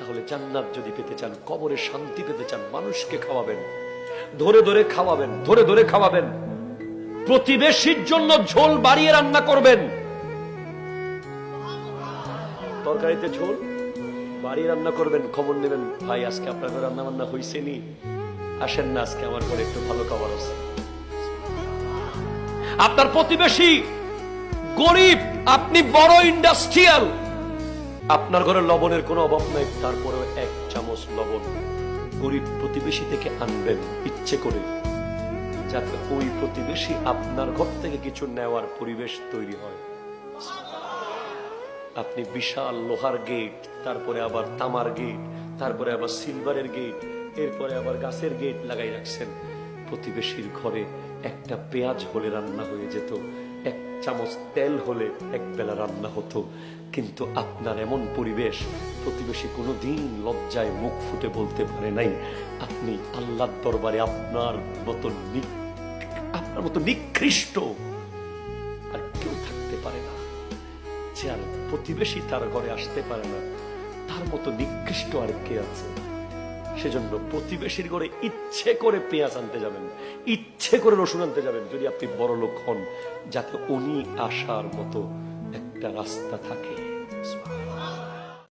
তাহলে জান্নাত যদি পেতে চান, কবরে শান্তি পেতে চান, মানুষকে খাওয়াবেন, ধরে ধরে খাওয়াবেন, ধরে ধরে খাওয়াবেন। প্রতিবেশীর জন্য ঝোল বাড়িয়ে রান্না করবেন, তরকারিতে ঝোল বাড়িয়ে রান্না করবেন। খবর নেবেন, ভাই আজকে আপনার ঘরে রান্না বান্না হয়েছে নি, আসেন না আজকে আমার ঘরে একটু ভালো খাবার আছে। আপনার প্রতিবেশী গরিব, আপনি বড় ইন্ডাস্ট্রিয়াল, আপনার ঘরে লবণের কোনো অভাব নাই, তারপরেও 1 চামচ লবণ গরিব প্রতিবেশী থেকে আনবেন ইচ্ছে করে, যাতে ওই প্রতিবেশী আপনার ঘর থেকে কিছু নেওয়ার পরিবেশ তৈরি হয়। আপনি বিশাল লোহার গেট, তারপরে আবার তামার গেট, তারপরে আবার সিলভারের গেট, এরপরে আবার গাছের গেট লাগাই রাখছেন। প্রতিবেশীর ঘরে একটা পেঁয়াজ হলে রান্না হয়ে যেত, 1 চামচ তেল হলে 1 বেলা রান্না হতো। কিন্তু আপনার এমন পরিবেশ, প্রতিবেশী কোনোদিন লজ্জায় মুখ ফুটে বলতে পারে নাই। আপনি আল্লাহর দরবারে আপনার মতো নিকৃষ্ট আর কেউ থাকতে পারে না। যে আর প্রতিবেশী তার ঘরে আসতে পারে না, তার মতো নিকৃষ্ট আর কে আছে? সেজন্য প্রতিবেশীর ঘরে ইচ্ছে করে পেঁয়াজ আনতে যাবেন, ইচ্ছে করে রসুন আনতে যাবেন, যদি আপনি বড় লোক হন, যাতে উনি আসার মতো একটা রাস্তা থাকে।